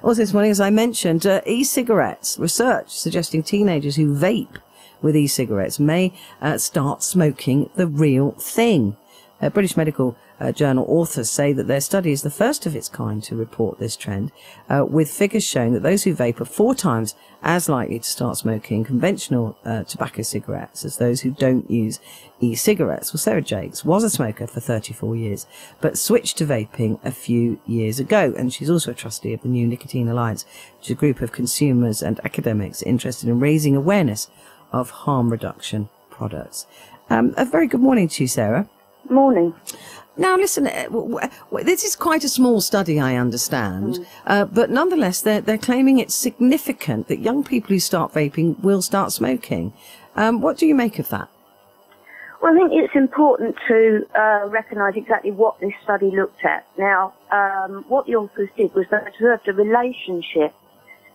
Also this morning, as I mentioned, e-cigarettes, research suggesting teenagers who vape with e-cigarettes may start smoking the real thing. British Medical Journal authors say that their study is the first of its kind to report this trend, with figures showing that those who vape are 4 times as likely to start smoking conventional tobacco cigarettes as those who don't use e-cigarettes. Well, Sarah Jakes was a smoker for 34 years, but switched to vaping a few years ago. And she's also a trustee of the New Nicotine Alliance, which is a group of consumers and academics interested in raising awareness of harm reduction products. A very good morning to you, Sarah. Morning. Now, listen, this is quite a small study, I understand, but nonetheless, they're claiming it's significant that young people who start vaping will start smoking. What do you make of that? Well, I think it's important to recognise exactly what this study looked at. Now, what the authors did was they observed a relationship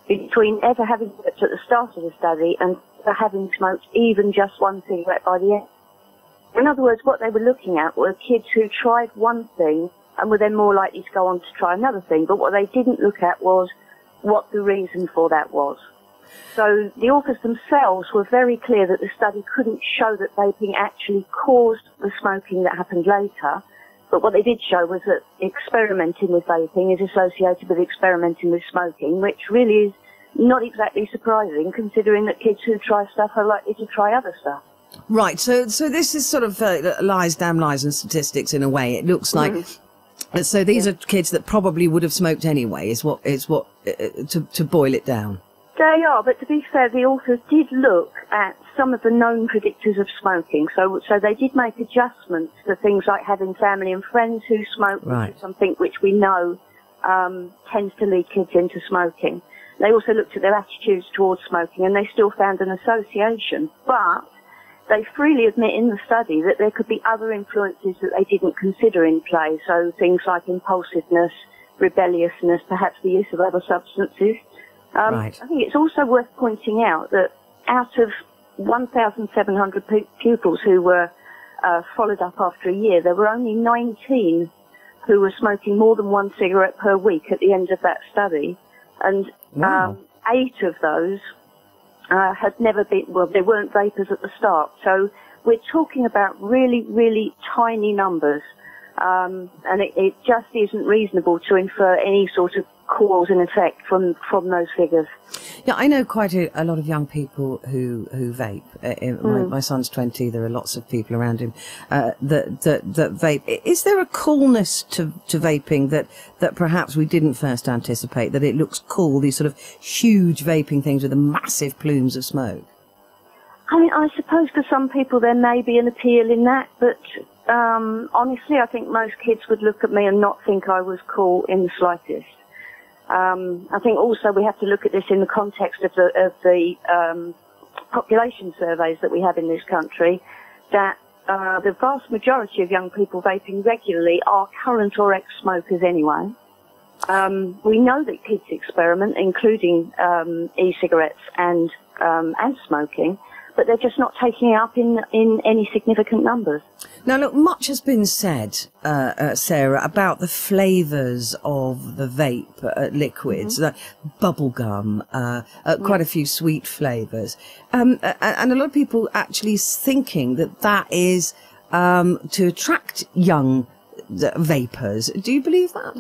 between ever having smoked at the start of the study and having smoked even just one cigarette by the end. In other words, what they were looking at were kids who tried one thing and were then more likely to go on to try another thing. But what they didn't look at was what the reason for that was. So the authors themselves were very clear that the study couldn't show that vaping actually caused the smoking that happened later. But what they did show was that experimenting with vaping is associated with experimenting with smoking, which really is not exactly surprising considering that kids who try stuff are likely to try other stuff. Right, so this is sort of lies, damn lies and statistics in a way. It looks like, so these are kids that probably would have smoked anyway, is what to boil it down. They are, but to be fair, the authors did look at some of the known predictors of smoking. So they did make adjustments for things like having family and friends who smoke, right, which is something which we know tends to lead kids into smoking. They also looked at their attitudes towards smoking, and they still found an association, but they freely admit in the study that there could be other influences that they didn't consider in play, so things like impulsiveness, rebelliousness, perhaps the use of other substances. Right. I think it's also worth pointing out that out of 1,700 pupils who were followed up after a year, there were only 19 who were smoking more than 1 cigarette per week at the end of that study, and 8 of those had never been, well, they weren't vapers at the start. So we're talking about really, really tiny numbers. And it just isn't reasonable to infer any sort of cause and effect from those figures. Yeah, I know quite a lot of young people who vape. My son's 20. There are lots of people around him that vape. Is there a coolness to vaping that perhaps we didn't first anticipate? That it looks cool, these sort of huge vaping things with the massive plumes of smoke? I mean, I suppose for some people there may be an appeal in that, but honestly, I think most kids would look at me and not think I was cool in the slightest. I think also we have to look at this in the context of the population surveys that we have in this country, that the vast majority of young people vaping regularly are current or ex-smokers anyway. We know that kids experiment, including e-cigarettes and smoking, but they're just not taking it up in any significant numbers. Now, look, much has been said, Sarah, about the flavours of the vape liquids, bubble gum, quite a few sweet flavours, and a lot of people actually thinking that is to attract young vapers. Do you believe that?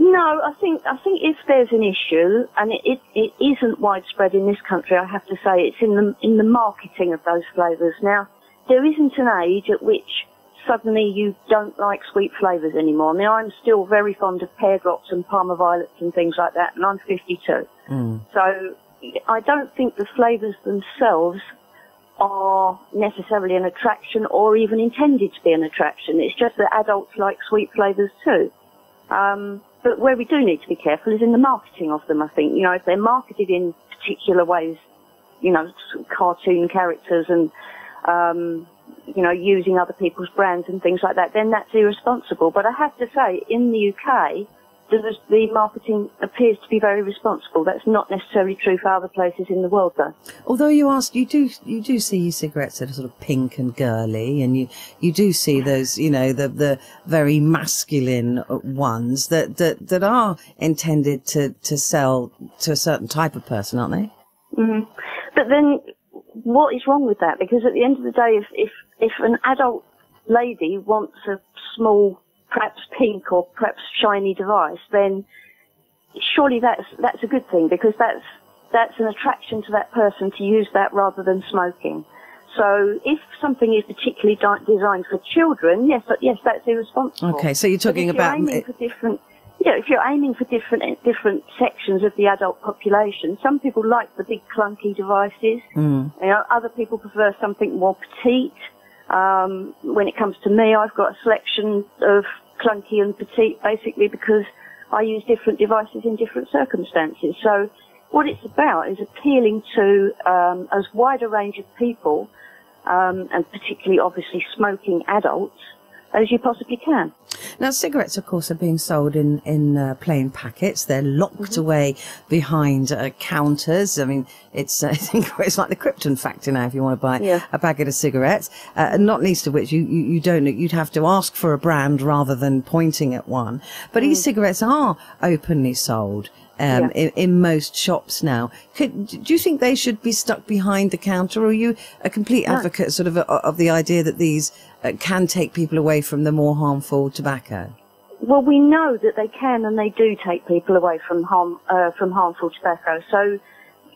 No, I think if there's an issue, and it isn't widespread in this country, I have to say, it's in the marketing of those flavours. Now, there isn't an age at which suddenly you don't like sweet flavours anymore. I mean, I'm still very fond of pear drops and Parma violets and things like that, and I'm 52. So I don't think the flavours themselves are necessarily an attraction or even intended to be an attraction. It's just that adults like sweet flavours too. But where we do need to be careful is in the marketing of them, I think. You know, if they're marketed in particular ways, you know, cartoon characters and, you know, using other people's brands and things like that, then that's irresponsible. But I have to say, in the UK, the marketing appears to be very responsible. That's not necessarily true for other places in the world, though. Although you do see e-cigarettes that are sort of pink and girly, and you do see those, the very masculine ones that are intended to sell to a certain type of person, aren't they? Mm-hmm. But then, what is wrong with that? Because at the end of the day, if an adult lady wants a small, perhaps pink or perhaps shiny device, then surely that's a good thing, because that's an attraction to that person to use that rather than smoking. So if something is particularly designed for children, yes, that's irresponsible. Okay, so you're talking about if you're aiming for different sections of the adult population, some people like the big clunky devices. Other people prefer something more petite. When it comes to me, I've got a selection of clunky and petite, basically because I use different devices in different circumstances. So what it's about is appealing to as wide a range of people, and particularly, obviously, smoking adults, as you possibly can. Now, cigarettes, of course, are being sold in plain packets. They're locked away behind counters. I mean, it's like the Krypton factor now if you want to buy a packet of cigarettes. Not least of which you'd have to ask for a brand rather than pointing at one. But e-cigarettes are openly sold. In most shops now. Do you think they should be stuck behind the counter, or are you a complete advocate sort of the idea that these can take people away from the more harmful tobacco? Well, we know that they can and they do take people away from harmful tobacco. So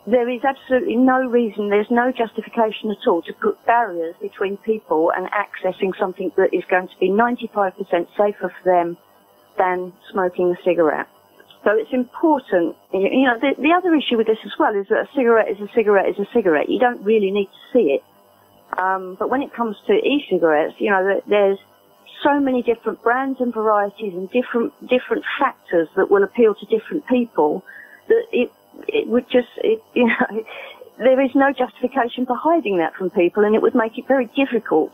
there is absolutely no reason, there's no justification at all to put barriers between people and accessing something that is going to be 95% safer for them than smoking a cigarette. So it's important, the other issue with this as well is that a cigarette is a cigarette is a cigarette. You don't really need to see it. But when it comes to e-cigarettes, there's so many different brands and varieties and different factors that will appeal to different people that it would just, there is no justification for hiding that from people, and it would make it very difficult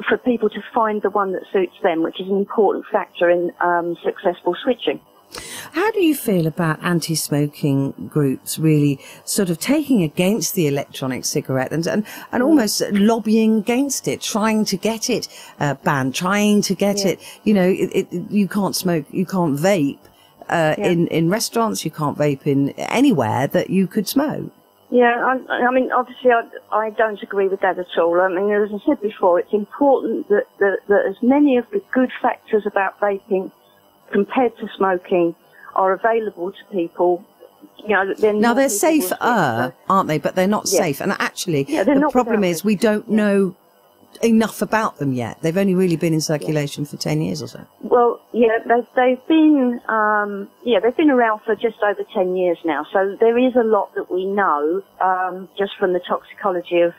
for people to find the one that suits them, which is an important factor in successful switching. How do you feel about anti-smoking groups really sort of taking against the electronic cigarette and almost lobbying against it, trying to get it banned, trying to get it, you can't smoke, you can't vape in restaurants, you can't vape in anywhere that you could smoke? Yeah, I mean, obviously, I don't agree with that at all. I mean, as I said before, it's important that as many of the good factors about vaping compared to smoking are available to people. Now they're safer, aren't they? But they're not safe. And actually, the problem is we don't know enough about them yet. They've only really been in circulation for 10 years or so. Well, they've been around for just over 10 years now. So there is a lot that we know just from the toxicology of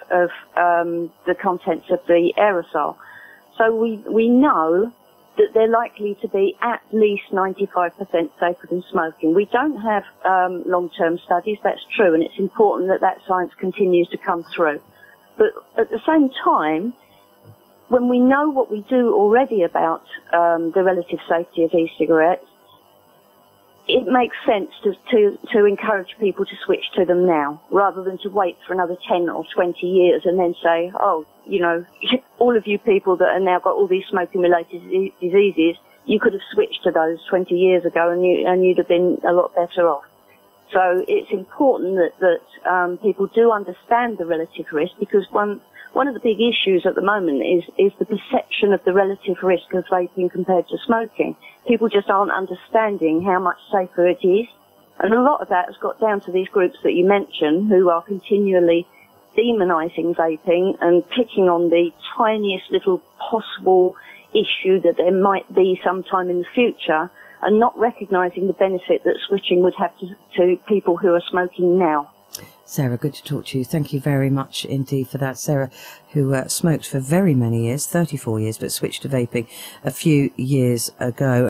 the contents of the aerosol. So we know that they're likely to be at least 95% safer than smoking. We don't have long-term studies, that's true, and it's important that science continues to come through. But at the same time, when we know what we do already about the relative safety of e-cigarettes, it makes sense to encourage people to switch to them now, rather than to wait for another 10 or 20 years and then say, all of you people that have now got all these smoking-related diseases, you could have switched to those 20 years ago and you'd have been a lot better off. So it's important that people do understand the relative risk, because one of the big issues at the moment is the perception of the relative risk of vaping compared to smoking. People just aren't understanding how much safer it is. And a lot of that has got down to these groups that you mentioned, who are continually demonising vaping and picking on the tiniest little possible issue that there might be sometime in the future, and not recognising the benefit that switching would have to people who are smoking now. Sarah, good to talk to you. Thank you very much indeed for that. Sarah, who smoked for very many years, 34 years, but switched to vaping a few years ago.